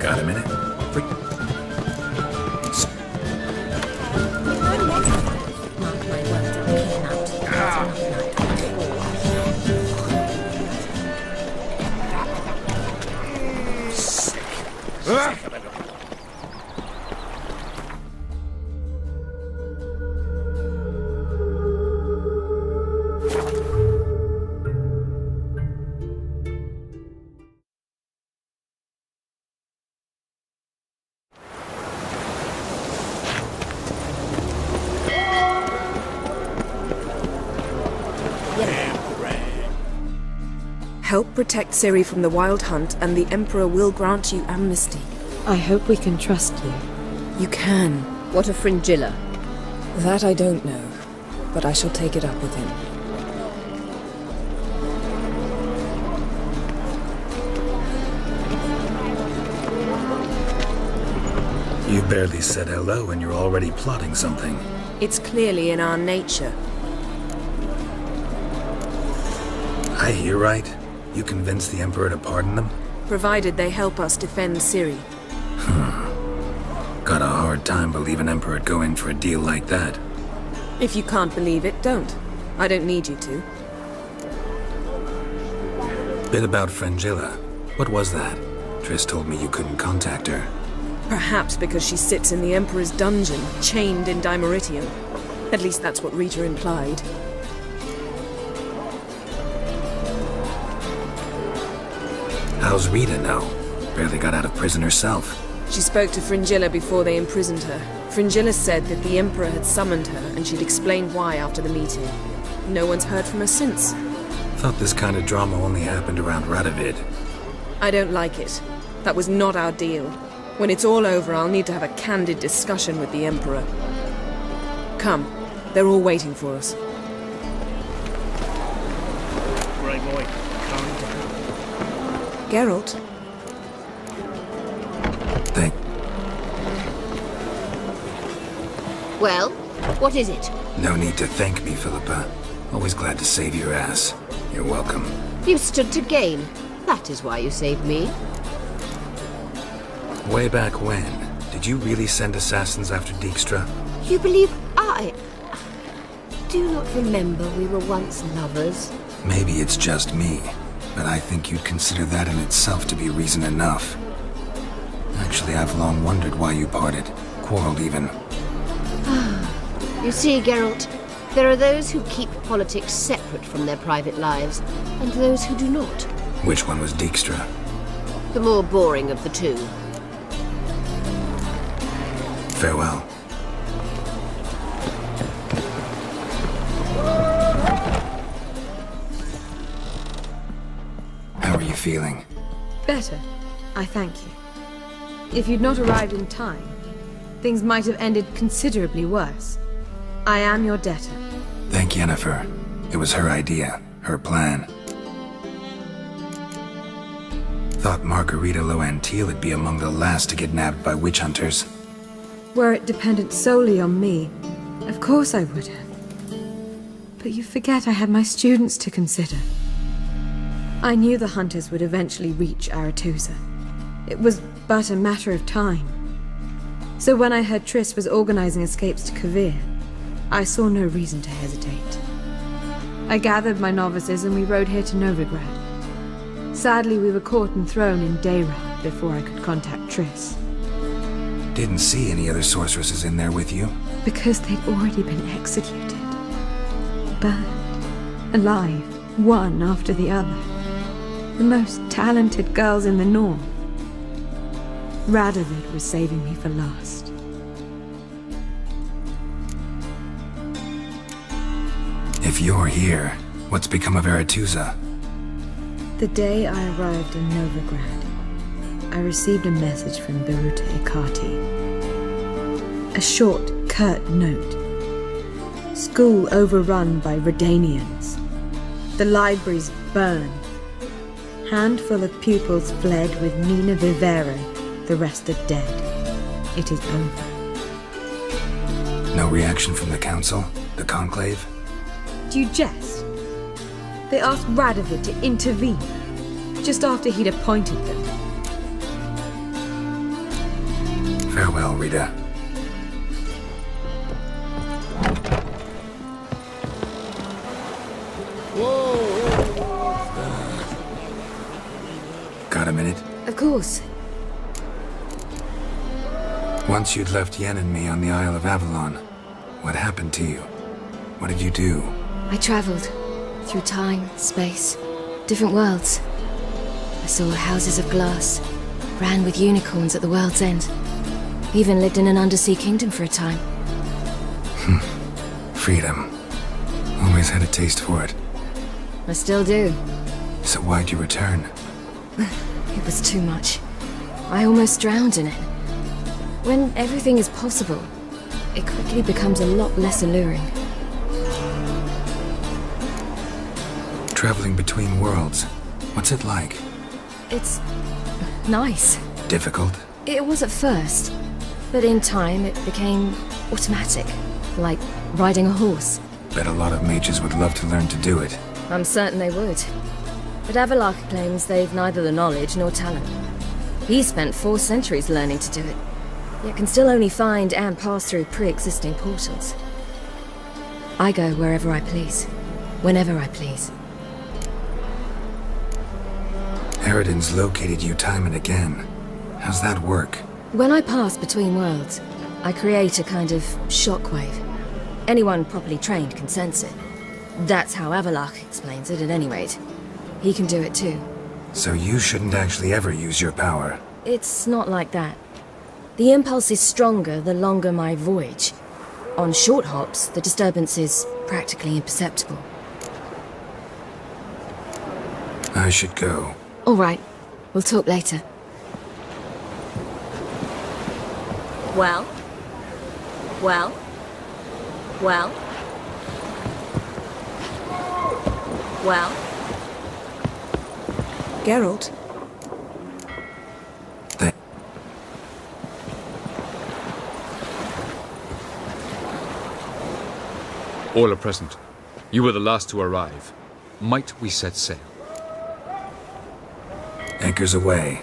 Got a minute? Mark my words, I'll kick him out. That's enough tonight. Help protect Ciri from the Wild Hunt, and the Emperor will grant you amnesty. I hope we can trust you. You can. What of Fringilla? That I don't know, but I shall take it up with him. You barely said hello and you're already plotting something. It's clearly in our nature. I hear right. You convinced the Emperor to pardon them? Provided they help us defend Ciri. Got a hard time believing Emperor'd go in for a deal like that. If you can't believe it, don't. I don't need you to. Bit about Fringilla. What was that? Triss told me you couldn't contact her. Perhaps because she sits in the Emperor's dungeon, chained in Dimeritium. At least that's what Rita implied. How's Rita now? Barely got out of prison herself. She spoke to Fringilla before they imprisoned her. Fringilla said that the Emperor had summoned her, and she'd explained why after the meeting. No one's heard from her since. Thought this kind of drama only happened around Radovid. I don't like it. That was not our deal. When it's all over, I'll need to have a candid discussion with the Emperor. Come. They're all waiting for us. Grey boy, calm down. Geralt? Thank... Well, what is it? No need to thank me, Philippa. Always glad to save your ass. You're welcome. You stood to gain. That is why you saved me. Way back when, did you really send assassins after Dijkstra? You believe I... Do you not remember we were once lovers? Maybe it's just me, but I think you'd consider that in itself to be reason enough. Actually, I've long wondered why you parted. Quarreled even. You see, Geralt, there are those who keep politics separate from their private lives, and those who do not. Which one was Dijkstra? The more boring of the two. Farewell. How are you feeling? Better. I thank you. If you'd not arrived in time, things might have ended considerably worse. I am your debtor. Thank Yennefer. It was her idea, her plan. Thought Margarita Loantil would be among the last to get nabbed by witch hunters. Were it dependent solely on me, of course I would have. But you forget I had my students to consider. I knew the hunters would eventually reach Aretusa. It was but a matter of time. So when I heard Triss was organizing escapes to Kovir, I saw no reason to hesitate. I gathered my novices and we rode here to Novigrad. Sadly, we were caught and thrown in Dayrad before I could contact Triss. Didn't see any other sorceresses in there with you? Because they'd already been executed. Burned. Alive. One after the other. The most talented girls in the North. Radovid was saving me for last. If you're here, what's become of Aretusa? The day I arrived in Novigrad, I received a message from Beruta Ikati. A short, curt note. School overrun by Redanians. The libraries burned. Handful of pupils fled with Nina Vivero. The rest are dead. It is over. No reaction from the council? The conclave? Do you jest? They asked Radovid to intervene, just after he'd appointed them. Farewell, Rita. Got a minute? Of course. Once you'd left Yen and me on the Isle of Avalon, what happened to you? What did you do? I traveled through time, space, different worlds. I saw houses of glass, ran with unicorns at the world's end. Even lived in an undersea kingdom for a time. Freedom. Always had a taste for it. I still do. So why'd you return? It was too much. I almost drowned in it. When everything is possible, it quickly becomes a lot less alluring. Traveling between worlds. What's it like? It's nice. Difficult? It was at first, but in time it became automatic, like riding a horse. Bet a lot of mages would love to learn to do it. I'm certain they would. But Avalok claims they've neither the knowledge nor talent. He spent 4 centuries learning to do it, yet can still only find and pass through pre-existing portals. I go wherever I please, whenever I please. Eridan's located you time and again. How's that work? When I pass between worlds, I create a kind of shockwave. Anyone properly trained can sense it. That's how Avalok explains it, at any rate. He can do it too. So you shouldn't actually ever use your power. It's not like that. The impulse is stronger the longer my voyage. On short hops, the disturbance is practically imperceptible. I should go. All right. We'll talk later. Well? Well? Well? Well? Geralt? Th- All are present. You were the last to arrive. Might we set sail? Anchors away.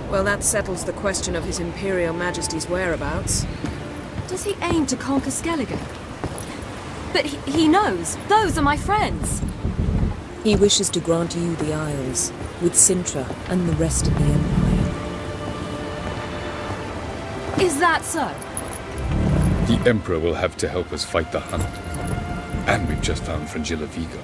Well, that settles the question of His Imperial Majesty's whereabouts. Does he aim to conquer Skellige? But he knows. Those are my friends. He wishes to grant you the Isles, with Sintra and the rest of the Empire. Is that so? The Emperor will have to help us fight the Hunt. And we've just found Fringilla Vigo.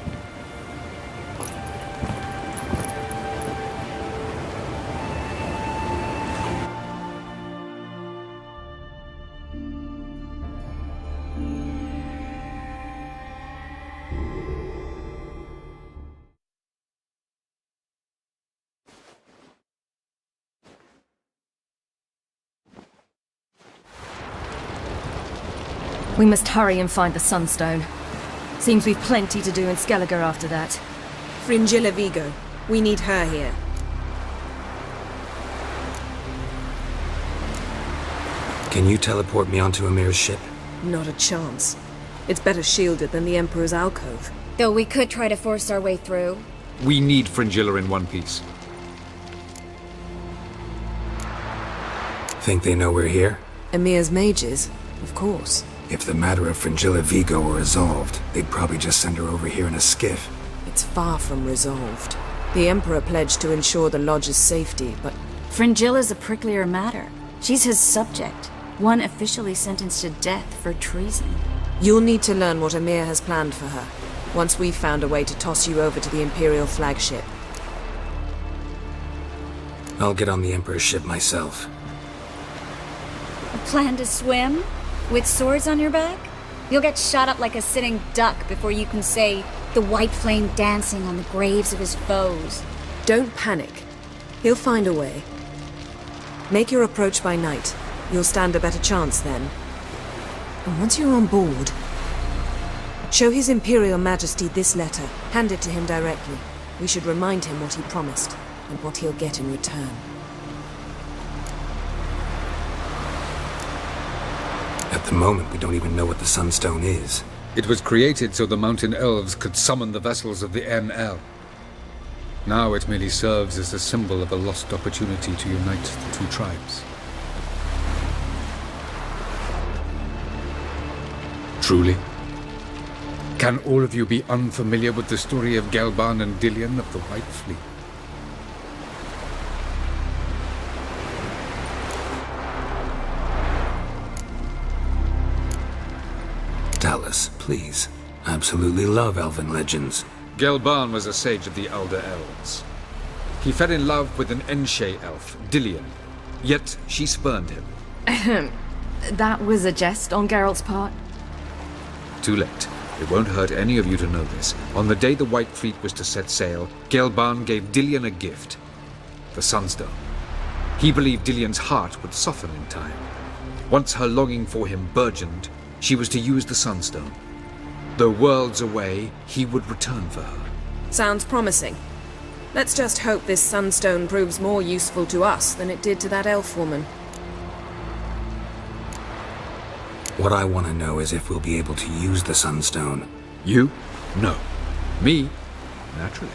We must hurry and find the Sunstone. Seems we've plenty to do in Skellige after that. Fringilla Vigo. We need her here. Can you teleport me onto Amir's ship? Not a chance. It's better shielded than the Emperor's alcove. Though we could try to force our way through. We need Fringilla in one piece. Think they know we're here? Emir's mages, of course. If the matter of Fringilla Vigo were resolved, they'd probably just send her over here in a skiff. It's far from resolved. The Emperor pledged to ensure the Lodge's safety, but Fringilla's a pricklier matter. She's his subject, one officially sentenced to death for treason. you'll need to learn what Emir has planned for her, once we've found a way to toss you over to the Imperial flagship. I'll get on the Emperor's ship myself. A plan to swim? With swords on your back? You'll get shot up like a sitting duck before you can say, the white flame dancing on the graves of his foes. Don't panic. He'll find a way. Make your approach by night. You'll stand a better chance then. And once you're on board, show His Imperial Majesty this letter. Hand it to him directly. We should remind him what he promised, and what he'll get in return. At the moment, we don't even know what the Sunstone is. It was created so the mountain elves could summon the vessels of the NL. Now it merely serves as a symbol of a lost opportunity to unite the two tribes. Truly? Can all of you be unfamiliar with the story of Gelban and Dillion of the White Fleet? Tell us, please. I absolutely love elven legends. Gelban was a sage of the Elder Elves. He fell in love with an Enshe elf, Dillion, yet she spurned him. That was a jest on Geralt's part. Too late. It won't hurt any of you to know this. On the day the White Fleet was to set sail, Gelban gave Dillion a gift. The Sunstone. He believed Dillion's heart would soften in time. Once her longing for him burgeoned, she was to use the Sunstone. Though worlds away, he would return for her. Sounds promising. Let's just hope this Sunstone proves more useful to us than it did to that elf woman. What I want to know is if we'll be able to use the Sunstone. You? No. Me? Naturally.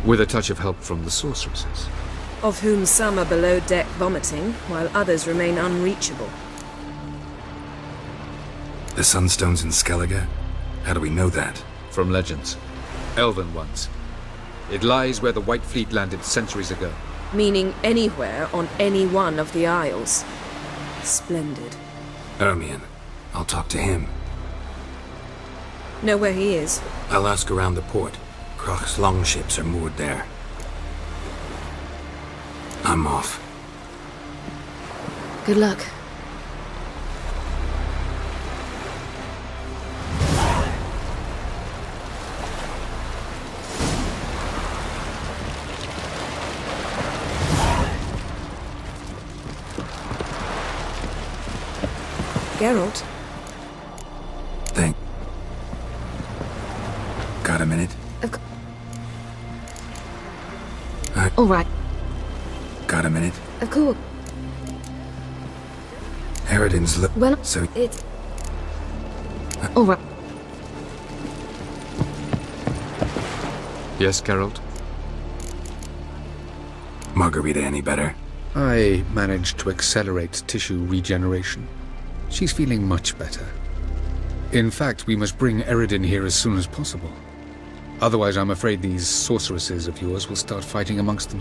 With a touch of help from the sorceresses. Of whom some are below deck vomiting, while others remain unreachable. The Sunstone's in Skellige? How do we know that? From legends. Elven ones. It lies where the White Fleet landed centuries ago. Meaning anywhere on any one of the Isles. Splendid. Ermion. I'll talk to him. Know where he is? I'll ask around the port. Croc's longships are moored there. I'm off. Good luck. Geralt? Got a minute? All right. Got a minute? Of course. Harridan's Well, so it's... All right. Yes, Geralt? Margarita any better? I managed to accelerate tissue regeneration. She's feeling much better. In fact, we must bring Eredin here as soon as possible. Otherwise, I'm afraid these sorceresses of yours will start fighting amongst themselves.